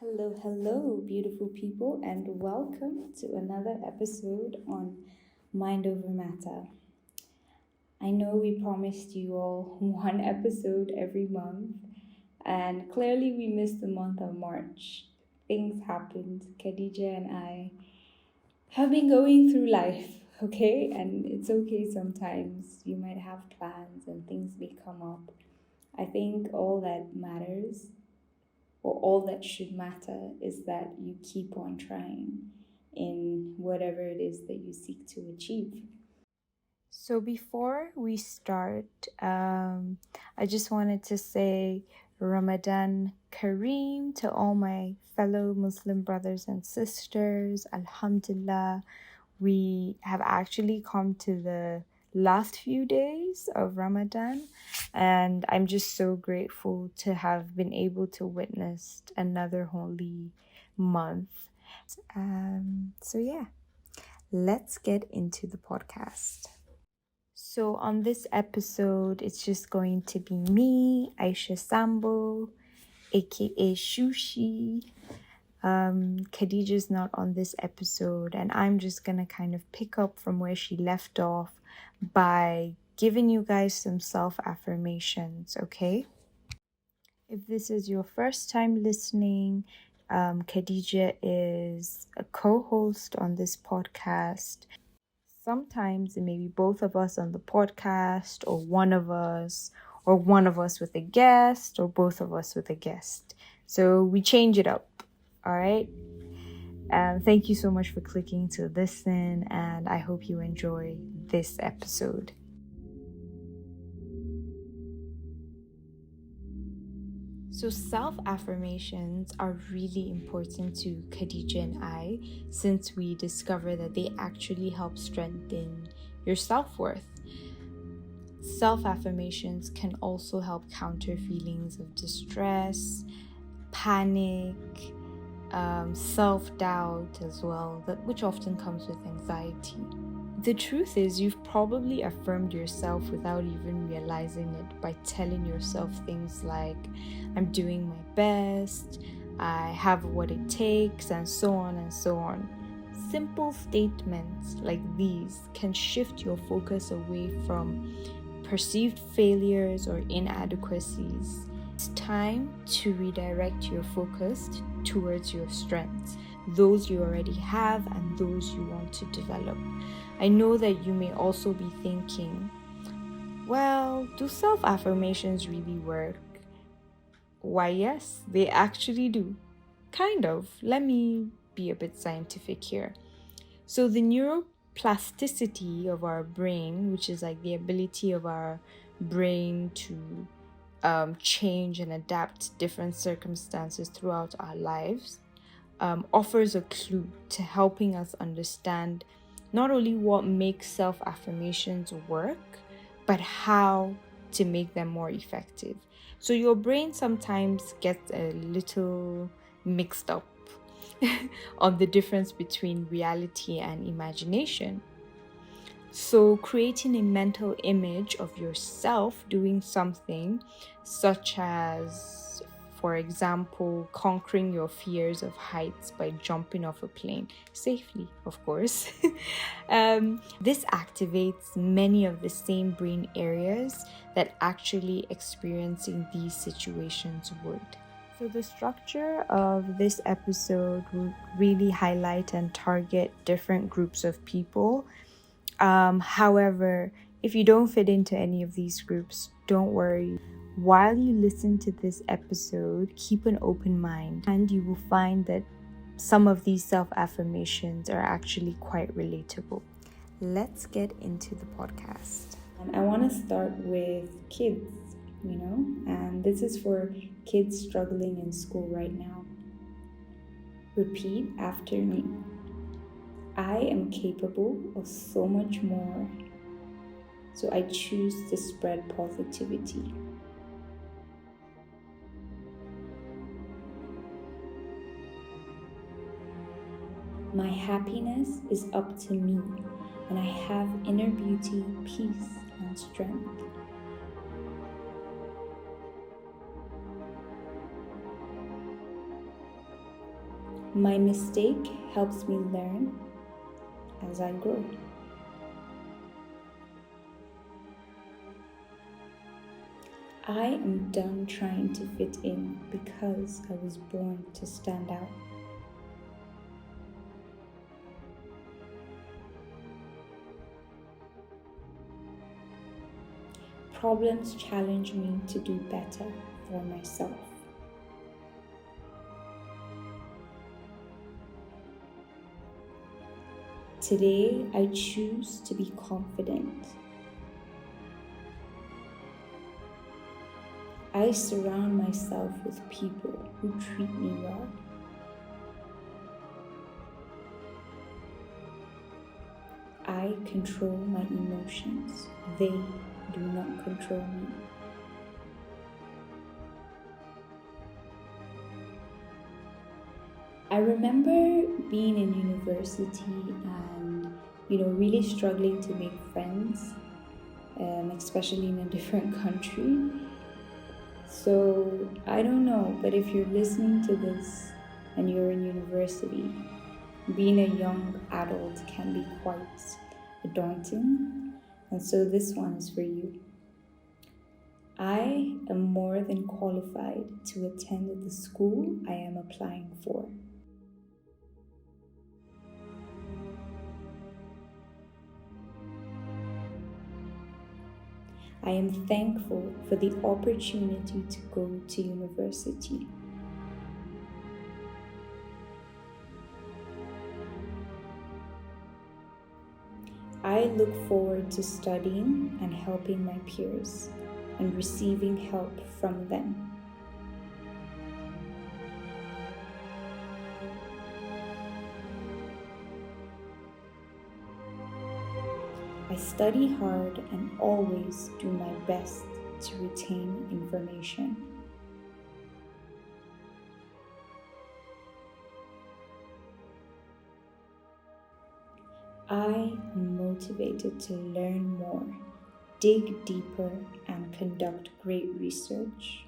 Hello, beautiful people, and welcome to another episode on Mind Over Matter. I know we promised you all one episode every month, and clearly we missed the month of March. Things happened. Khadija and I have been going through life, okay? And it's okay sometimes. You might have plans and things may come up. I think all that matters or all that should matter is that you keep on trying in whatever it is that you seek to achieve. So, before we start, I just wanted to say Ramadan Kareem to all my fellow Muslim brothers and sisters. Alhamdulillah, we have actually come to the last few days of Ramadan, and I'm just so grateful to have been able to witness another holy month. So yeah, let's get into the podcast. So on this episode, it's just going to be me, Aisha Sambo, aka Shushi. Khadija's not on this episode, and I'm just gonna kind of pick up from where she left off by giving you guys some self-affirmations, okay? If this is your first time listening, Khadija is a co-host on this podcast. Sometimes it may be both of us on the podcast, or one of us with a guest, or both of us with a guest. So we change it up. All right. Thank you so much for clicking to listen, and I hope you enjoy this episode. So self-affirmations are really important to Khadija and I, since we discover that they actually help strengthen your self-worth. Self-affirmations can also help counter feelings of distress, panic, self-doubt as well, which often comes with anxiety. The truth is, you've probably affirmed yourself without even realizing it by telling yourself things like, I'm doing my best, I have what it takes, and so on and so on. Simple statements like these can shift your focus away from perceived failures or inadequacies. It's time to redirect your focus towards your strengths, those you already have and those you want to develop. I know that you may also be thinking, well, do self-affirmations really work? Why, yes, they actually do. Kind of. Let me be a bit scientific here. So the neuroplasticity of our brain, which is like the ability of our brain to change and adapt to different circumstances throughout our lives, offers a clue to helping us understand not only what makes self-affirmations work, but how to make them more effective. So your brain sometimes gets a little mixed up on the difference between reality and imagination. So creating a mental image of yourself doing something, such as, for example, conquering your fears of heights by jumping off a plane, safely, of course. This activates many of the same brain areas that actually experiencing these situations would. So the structure of this episode will really highlight and target different groups of people. However, if you don't fit into any of these groups, don't worry. While you listen to this episode, keep an open mind, and you will find that some of these self-affirmations are actually quite relatable. Let's get into the podcast. And I want to start with kids, and this is for kids struggling in school right now. Repeat after me. I am capable of so much more, so I choose to spread positivity. My happiness is up to me, and I have inner beauty, peace, and strength. My mistake helps me learn as I grow. I am done trying to fit in because I was born to stand out. Problems challenge me to do better for myself. Today, I choose to be confident. I surround myself with people who treat me well. I control my emotions. They do not control me. I remember being in university and, really struggling to make friends, especially in a different country. So I don't know, but if you're listening to this and you're in university, being a young adult can be quite daunting. And so this one is for you. I am more than qualified to attend the school I am applying for. I am thankful for the opportunity to go to university. I look forward to studying and helping my peers and receiving help from them. I study hard and always do my best to retain information. I am motivated to learn more, dig deeper, and conduct great research.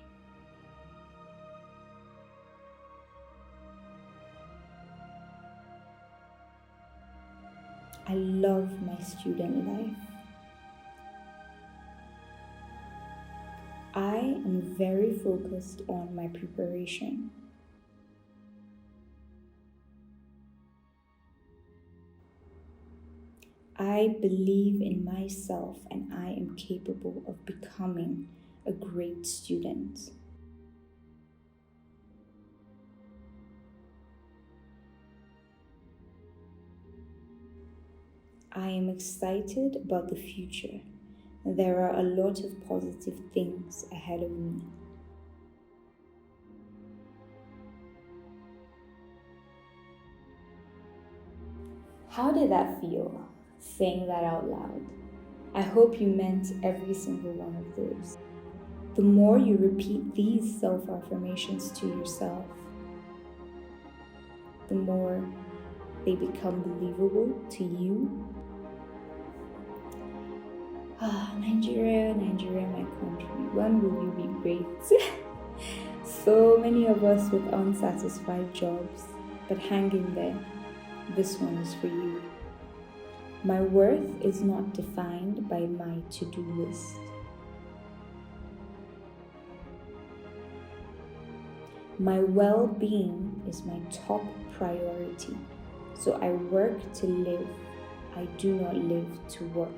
I love my student life. I am very focused on my preparation. I believe in myself and I am capable of becoming a great student. I am excited about the future. There are a lot of positive things ahead of me. How did that feel, saying that out loud? I hope you meant every single one of those. The more you repeat these self-affirmations to yourself, the more they become believable to you. Nigeria, my country, when will you be great? So many of us with unsatisfied jobs, but hang in there. This one is for you. My worth is not defined by my to-do list. My well-being is my top priority. So I work to live. I do not live to work.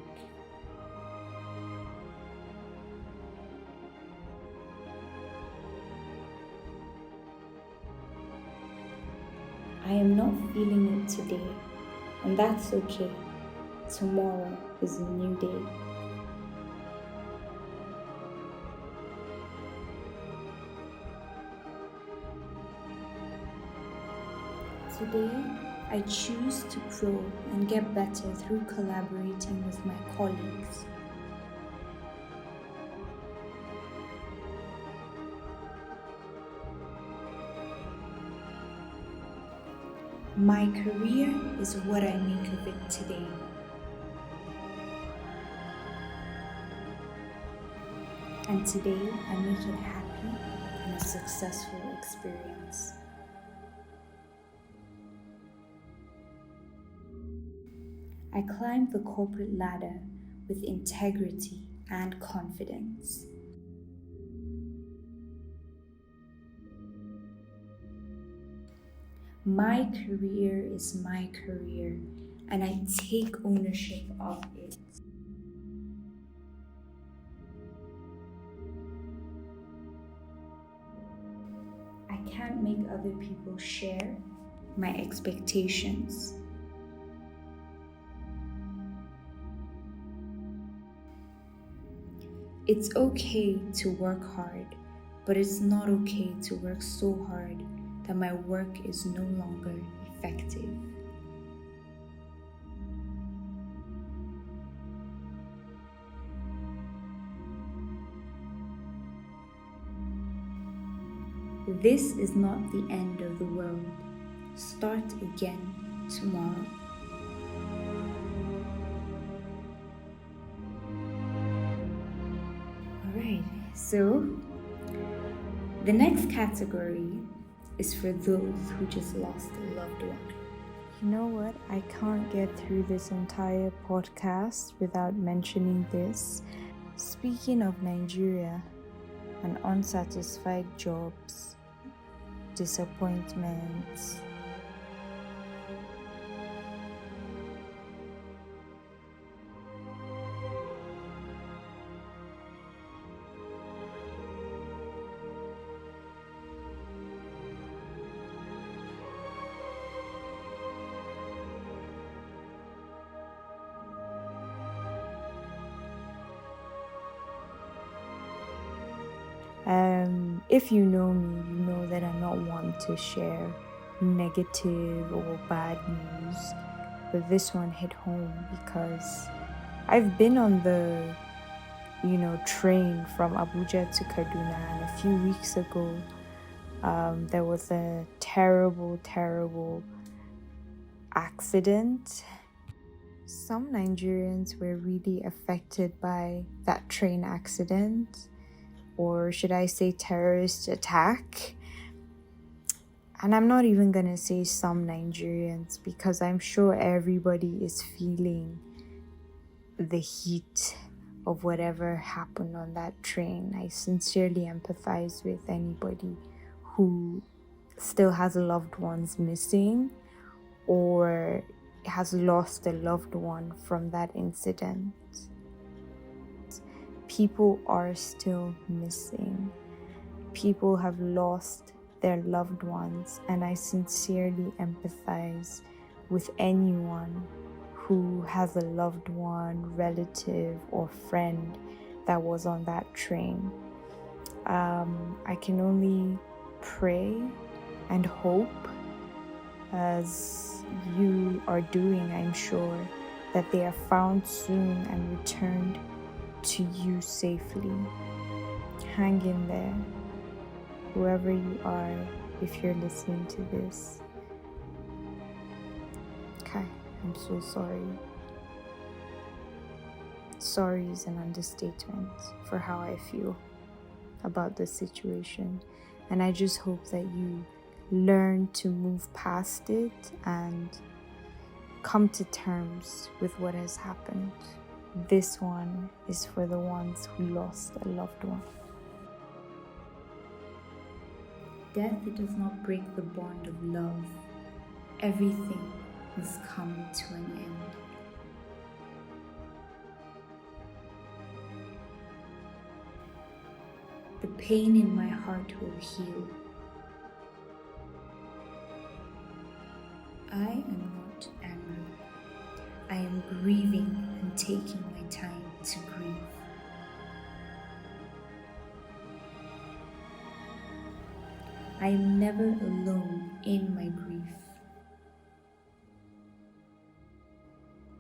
I am not feeling it today, and that's okay. Tomorrow is a new day. Today, I choose to grow and get better through collaborating with my colleagues. My career is what I make of it today. And today, I make it happy and a successful experience. I climbed the corporate ladder with integrity and confidence. My career is my career, and I take ownership of it. I can't make other people share my expectations. It's okay to work hard, but it's not okay to work so hard that my work is no longer effective. This is not the end of the world. Start again tomorrow. Alright, so the next category is for those who just lost a loved one. You know what? I can't get through this entire podcast without mentioning this. Speaking of Nigeria and unsatisfied jobs, disappointments, if you know me, you know that I'm not one to share negative or bad news, but this one hit home because I've been on the train from Abuja to Kaduna, and a few weeks ago there was a terrible accident. Some Nigerians were really affected by that train accident, or should I say terrorist attack. And I'm not even gonna say some Nigerians, because I'm sure everybody is feeling the heat of whatever happened on that train. I sincerely empathize with anybody who still has loved ones missing or has lost a loved one from that incident. People are still missing. People have lost their loved ones, and I sincerely empathize with anyone who has a loved one, relative, or friend that was on that train. I can only pray and hope, as you are doing, I'm sure, that they are found soon and returned to you safely. Hang in there, whoever you are, if you're listening to this. Okay, I'm so sorry. Sorry is an understatement for how I feel about this situation, and I just hope that you learn to move past it and come to terms with what has happened. This one is for the ones who lost a loved one. Death does not break the bond of love. Everything must come to an end. The pain in my heart will heal. I am not angry. I am grieving and taking my time to grieve. I am never alone in my grief.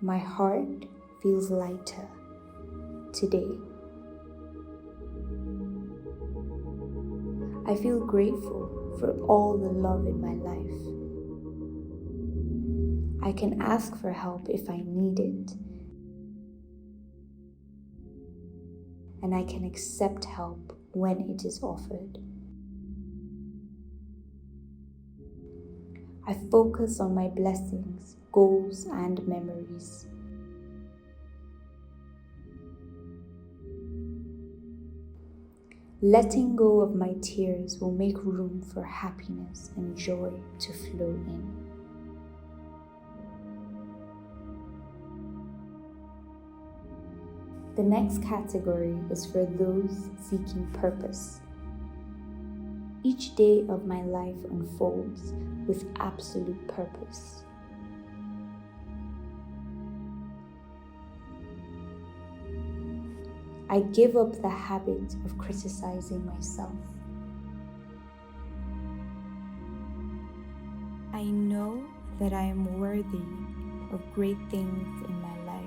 My heart feels lighter today. I feel grateful for all the love in my life. I can ask for help if I need it. And I can accept help when it is offered. I focus on my blessings, goals, and memories. Letting go of my tears will make room for happiness and joy to flow in. The next category is for those seeking purpose. Each day of my life unfolds with absolute purpose. I give up the habit of criticizing myself. I know that I am worthy of great things in my life.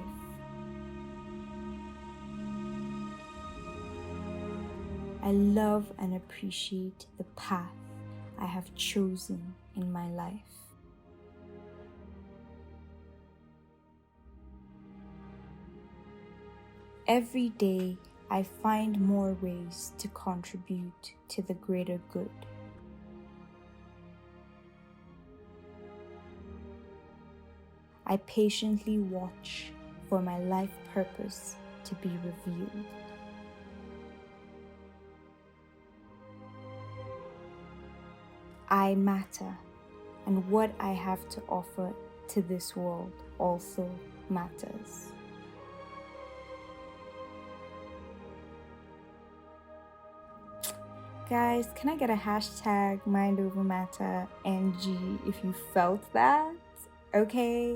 I love and appreciate the path I have chosen in my life. Every day, I find more ways to contribute to the greater good. I patiently watch for my life purpose to be revealed. I matter, and what I have to offer to this world also matters. Guys, can I get a hashtag mind over matter NG if you felt that? Okay.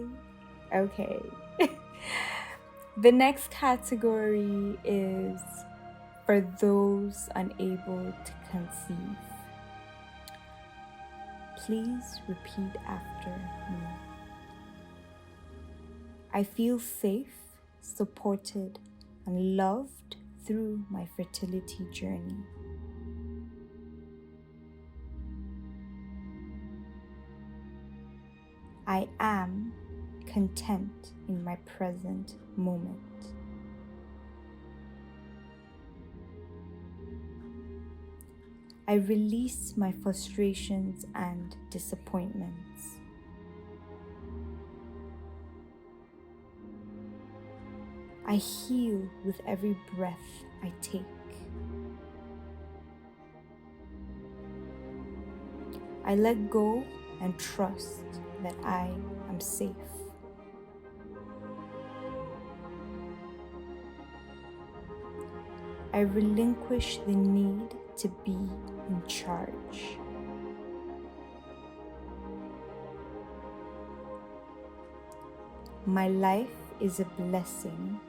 The next category is for those unable to conceive. Please repeat after me. I feel safe, supported, and loved through my fertility journey. I am content in my present moment. I release my frustrations and disappointments. I heal with every breath I take. I let go and trust that I am safe. I relinquish the need to be in charge. My life is a blessing,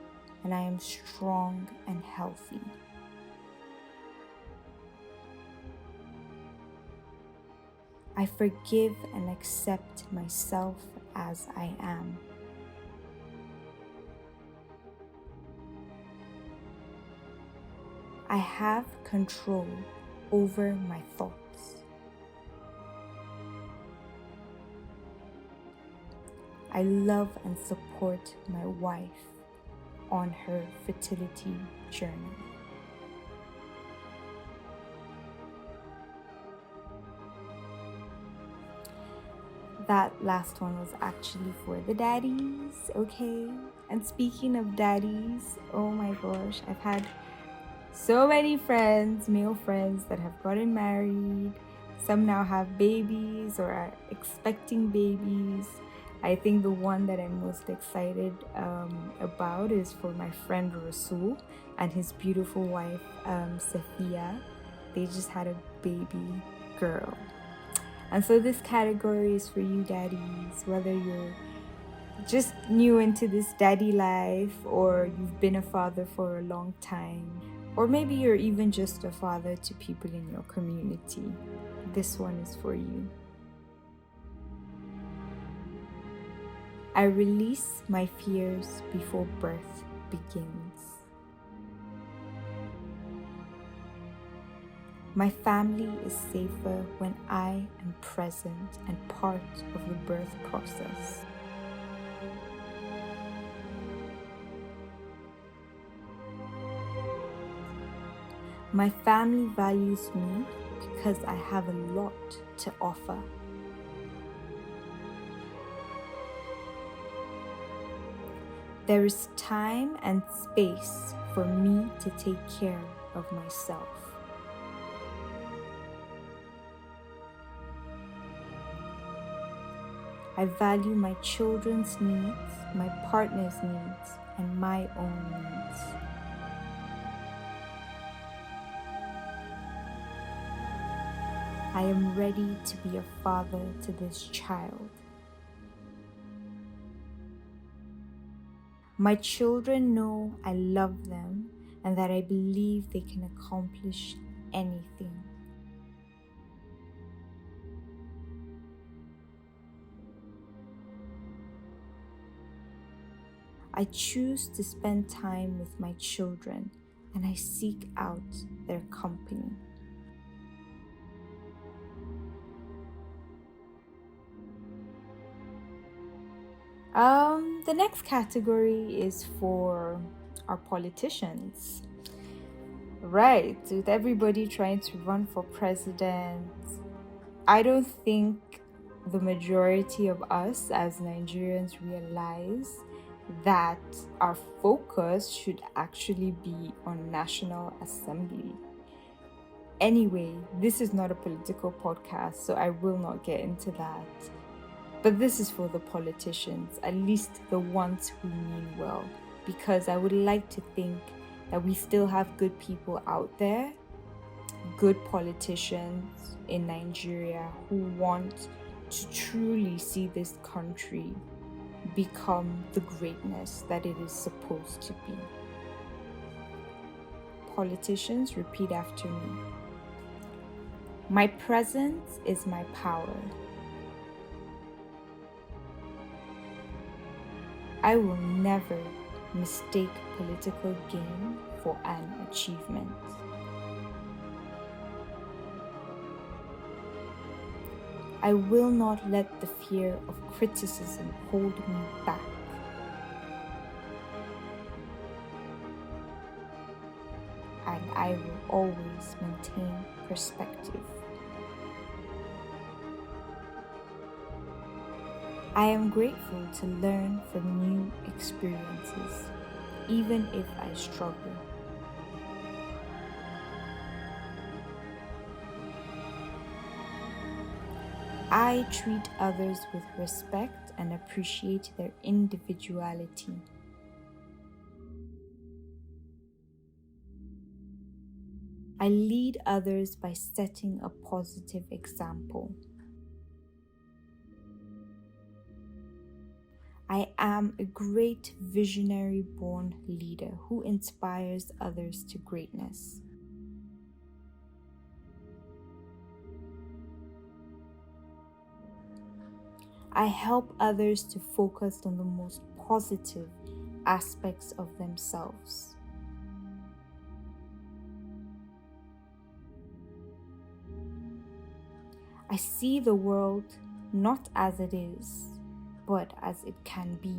and I am strong and healthy. I forgive and accept myself as I am. I have control over my thoughts. I love and support my wife on her fertility journey. That last one was actually for the daddies, okay? And speaking of daddies, oh my gosh, I've had so many friends, male friends, that have gotten married. Some now have babies or are expecting babies. I think the one that I'm most excited about is for my friend Rasul and his beautiful wife, Safia. They just had a baby girl. And so this category is for you daddies, whether you're just new into this daddy life or you've been a father for a long time, or maybe you're even just a father to people in your community. This one is for you. I release my fears before birth begins. My family is safer when I am present and part of the birth process. My family values me because I have a lot to offer. There is time and space for me to take care of myself. I value my children's needs, my partner's needs, and my own needs. I am ready to be a father to this child. My children know I love them and that I believe they can accomplish anything. I choose to spend time with my children and I seek out their company. The next category is for our politicians. Right, with everybody trying to run for president, I don't think the majority of us as Nigerians realize that our focus should actually be on National Assembly. Anyway, this is not a political podcast, so I will not get into that. But this is for the politicians, at least the ones who mean well, because I would like to think that we still have good people out there, good politicians in Nigeria who want to truly see this country become the greatness that it is supposed to be. Politicians, repeat after me. My presence is my power. I will never mistake political gain for an achievement. I will not let the fear of criticism hold me back. And I will always maintain perspective. I am grateful to learn from new experiences, even if I struggle. I treat others with respect and appreciate their individuality. I lead others by setting a positive example. I am a great visionary born leader who inspires others to greatness. I help others to focus on the most positive aspects of themselves. I see the world not as it is, but as it can be.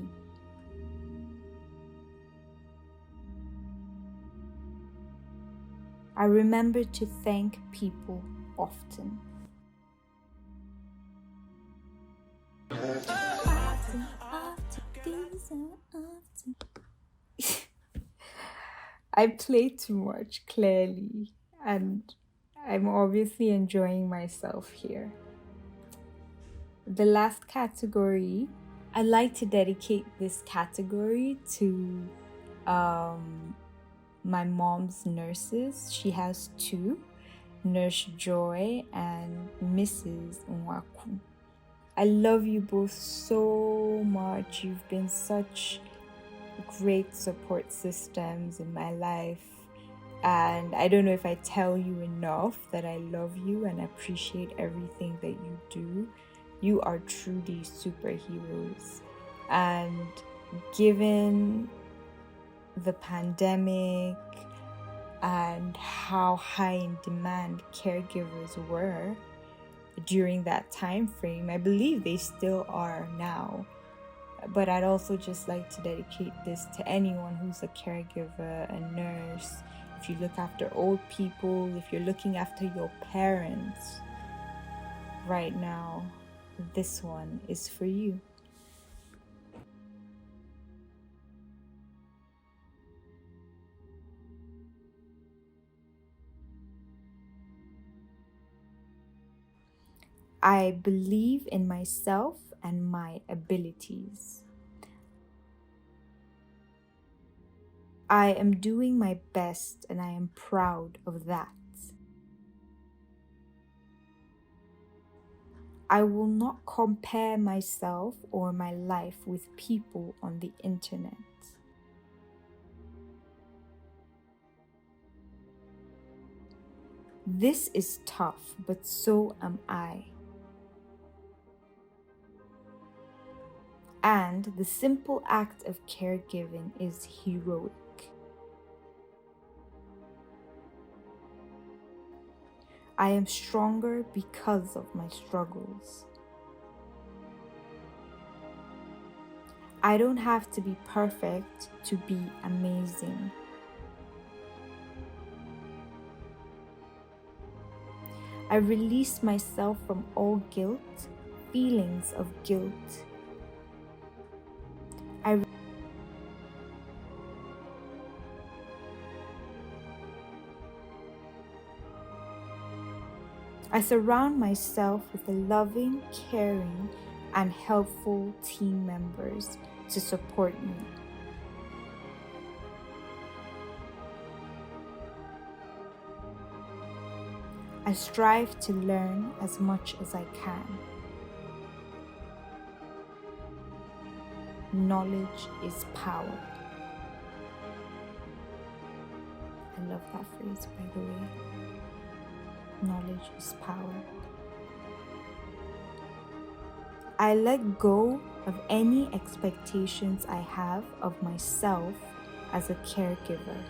I remember to thank people often. I play too much, clearly, and I'm obviously enjoying myself here. The last category, I like to dedicate this category to my mom's nurses. She has two, Nurse Joy and Mrs. Nwaku. I love you both so much. You've been such great support systems in my life. And I don't know if I tell you enough that I love you and appreciate everything that you do. You are truly superheroes. And given the pandemic and how high in demand caregivers were during that time frame, I believe they still are now. But I'd also just like to dedicate this to anyone who's a caregiver, a nurse. If you look after old people, if you're looking after your parents right now, this one is for you. I believe in myself and my abilities. I am doing my best and I am proud of that. I will not compare myself or my life with people on the internet. This is tough, but so am I. And the simple act of caregiving is heroic. I am stronger because of my struggles. I don't have to be perfect to be amazing. I release myself from all guilt, feelings of guilt. I surround myself with loving, caring, and helpful team members to support me. I strive to learn as much as I can. Knowledge is power. I love that phrase, by the way. Knowledge is power. I let go of any expectations I have of myself as a caregiver.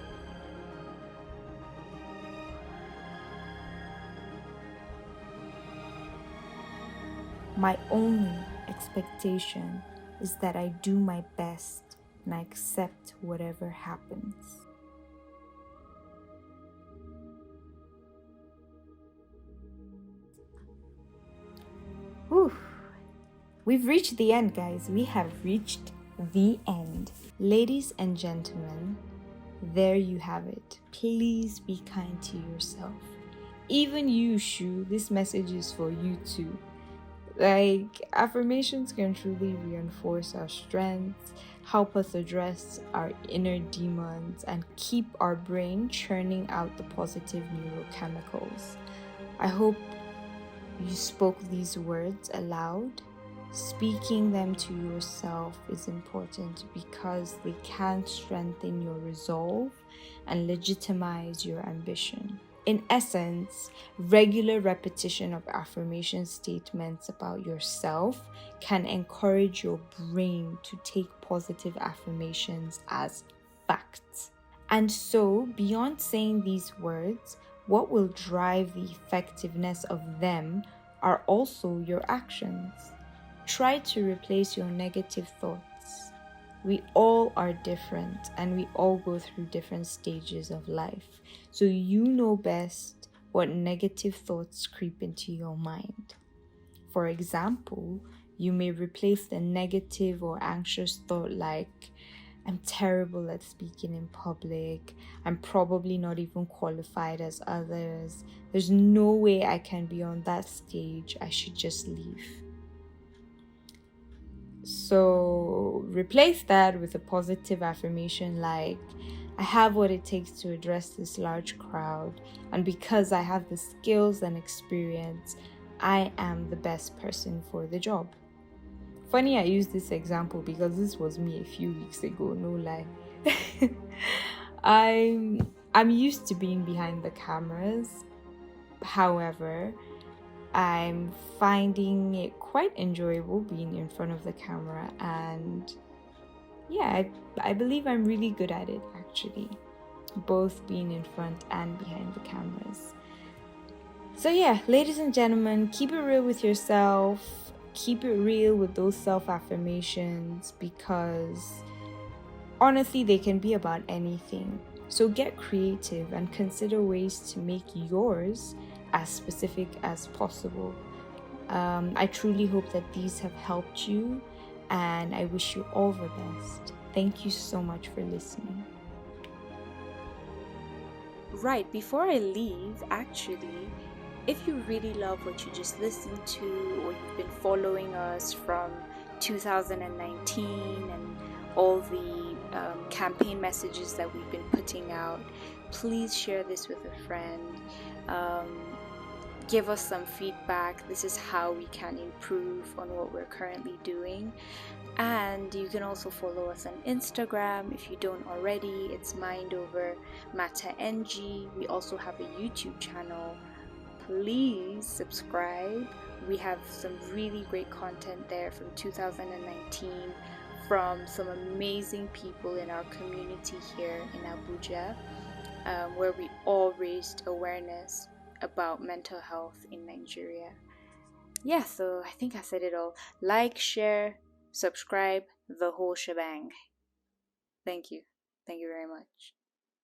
My only expectation is that I do my best and I accept whatever happens. Whew. We've reached the end, guys. We have reached the end. Ladies and gentlemen, there you have it. Please be kind to yourself. Even you, Shu, this message is for you too. Affirmations can truly reinforce our strengths, help us address our inner demons, and keep our brain churning out the positive neurochemicals. I hope you spoke these words aloud. Speaking them to yourself is important because they can strengthen your resolve and legitimize your ambition. In essence, regular repetition of affirmation statements about yourself can encourage your brain to take positive affirmations as facts. And so, beyond saying these words, what will drive the effectiveness of them are also your actions. Try to replace your negative thoughts. We all are different and we all go through different stages of life. So you know best what negative thoughts creep into your mind. For example, you may replace the negative or anxious thought like, I'm terrible at speaking in public. I'm probably not even qualified as others. There's no way I can be on that stage. I should just leave. So replace that with a positive affirmation like, I have what it takes to address this large crowd, and because I have the skills and experience, I am the best person for the job. Funny I use this example because this was me a few weeks ago, no lie. I'm used to being behind the cameras. However, I'm finding it quite enjoyable being in front of the camera, and yeah, I believe I'm really good at it actually, both being in front and behind the cameras. So yeah, ladies and gentlemen, keep it real with yourself, keep it real with those self-affirmations, because honestly, they can be about anything. So get creative and consider ways to make yours as specific as possible. I truly hope that these have helped you, and I wish you all the best. Thank you so much for listening. Right, before I leave, actually, If you really love what you just listened to, or you've been following us from 2019 and all the campaign messages that we've been putting out, please share this with a friend. Give us some feedback. This is how we can improve on what we're currently doing. And you can also follow us on Instagram if you don't already. It's Mind Over Matter NG. We also have a YouTube channel. Please subscribe. We have some really great content there from 2019 from some amazing people in our community here in Abuja, where we all raised awareness about mental health in Nigeria. Yeah, so I think I said it all. Like, share, subscribe, the whole shebang. Thank you. Thank you very much.